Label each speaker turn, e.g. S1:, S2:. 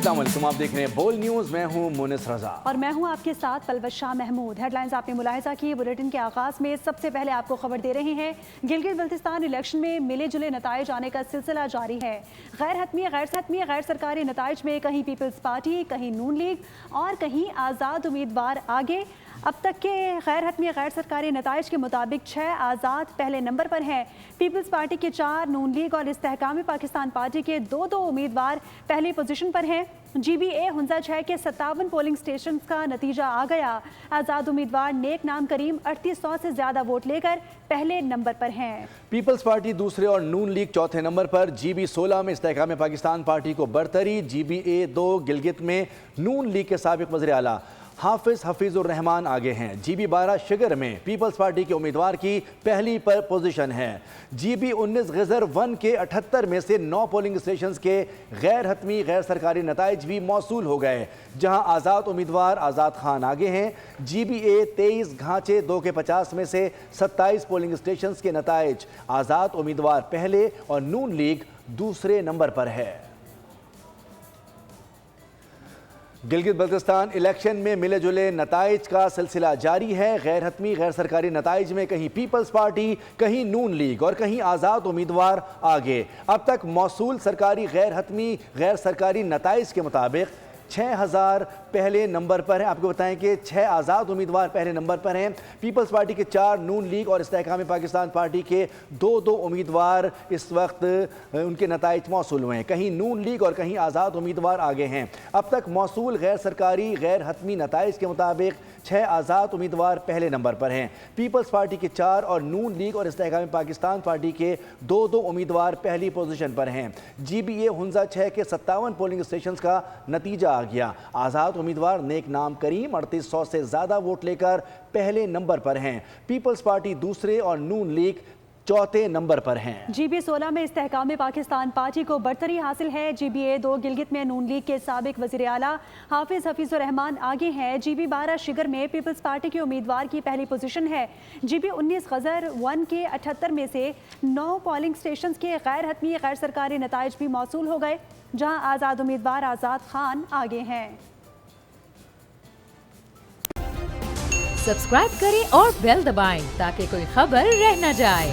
S1: السلام علیکم، آپ دیکھ رہے ہیں بول نیوز، میں ہوں مونس رضا
S2: اور میں ہوں آپ کے ساتھ پلوش شاہ محمود۔ ہیڈ لائنز آپ نے ملاحظہ کی، بلیٹن کے آغاز میں سب سے پہلے آپ کو خبر دے رہے ہیں۔ گلگت بلتستان الیکشن میں ملے جلے نتائج آنے کا سلسلہ جاری ہے۔ غیر حتمی غیر سرکاری نتائج میں کہیں پیپلز پارٹی، کہیں نون لیگ اور کہیں آزاد امیدوار آگے۔ اب تک کے غیر حتمی غیر سرکاری نتائج کے مطابق 6 آزاد پہلے نمبر پر ہیں، پیپلز پارٹی کے 4، نون لیگ اور استحکام پاکستان پارٹی کے 2 امیدوار پہلی پوزیشن پر ہیں۔ جی بی اے ہنزا 6 کے 57 پولنگ سٹیشنز کا نتیجہ آ گیا۔ آزاد امیدوار نیک نام کریم 3800 سے زیادہ ووٹ لے کر پہلے نمبر پر ہیں۔
S1: پیپلز پارٹی دوسرے اور نون لیگ چوتھے نمبر پر۔ جی بی 16 میں استحکام پاکستان پارٹی کو برتری۔ جی بی اے 2 گلگت میں نون لیگ کے سابق وزیر اعلیٰ حفیظ الرحمان آگے ہیں۔ جی بی 12 شگر میں پیپلز پارٹی کے امیدوار کی پہلی پوزیشن ہے۔ جی بی 19 غزر 1 کے 78 میں سے 9 پولنگ اسٹیشنز کے غیر حتمی غیر سرکاری نتائج بھی موصول ہو گئے، جہاں آزاد امیدوار آزاد خان آگے ہیں۔ جی بی اے 23 گھانچے 2 کے 50 میں سے 27 پولنگ اسٹیشنز کے نتائج آزاد امیدوار پہلے اور نون لیگ دوسرے نمبر پر ہے۔ گلگت بلتستان الیکشن میں ملے جلے نتائج کا سلسلہ جاری ہے۔ غیر حتمی غیر سرکاری نتائج میں کہیں پیپلز پارٹی، کہیں نون لیگ اور کہیں آزاد امیدوار آگے۔ اب تک موصول سرکاری غیر حتمی غیر سرکاری نتائج کے مطابق 6000 پہلے نمبر پر ہیں۔ آپ کو بتائیں کہ 6 آزاد امیدوار پہلے نمبر پر ہیں۔ پیپلز پارٹی کے 4، نون لیگ اور استحکام پاکستان پارٹی کے 2 امیدوار اس وقت ان کے نتائج موصول ہوئے ہیں، کہیں نون لیگ اور کہیں آزاد امیدوار آگے ہیں۔ اب تک موصول غیر سرکاری غیر حتمی نتائج کے مطابق 6 آزاد امیدوار پہلے نمبر پر ہیں۔ پیپلز پارٹی کے 4 اور نون لیگ اور استحکام پاکستان پارٹی کے 2 امیدوار پہلی پوزیشن پر ہیں۔ جی بی اے ہنزا 6 کے 57 پولنگ اسٹیشنز کا نتیجہ آ گیا۔ آزاد امیدوار نیک نام کریم 3800 سے زیادہ ووٹ لے کر پہلے نمبر پر ہیں۔ پیپلز پارٹی دوسرے اور نون لیگ چوتھے نمبر پر ہیں۔
S2: جی بی 16 میں استحکام پاکستان پارٹی کو برتری حاصل ہے۔ جی بی اے 2 گلگت میں نون لیگ کے سابق وزیر اعلیٰ حفیظ الرحمان آگے ہیں۔ جی بی 12 شگر میں پیپلز پارٹی کے امیدوار کی پہلی پوزیشن ہے۔ جی بی 19 غزر 1 کے 78 میں سے 9 پولنگ سٹیشنز کے غیر حتمی غیر سرکاری نتائج بھی موصول ہو گئے، جہاں آزاد امیدوار آزاد خان آگے ہیں۔
S3: سبسکرائب کریں اور بیل دبائیں تاکہ کوئی خبر رہ نہ جائے۔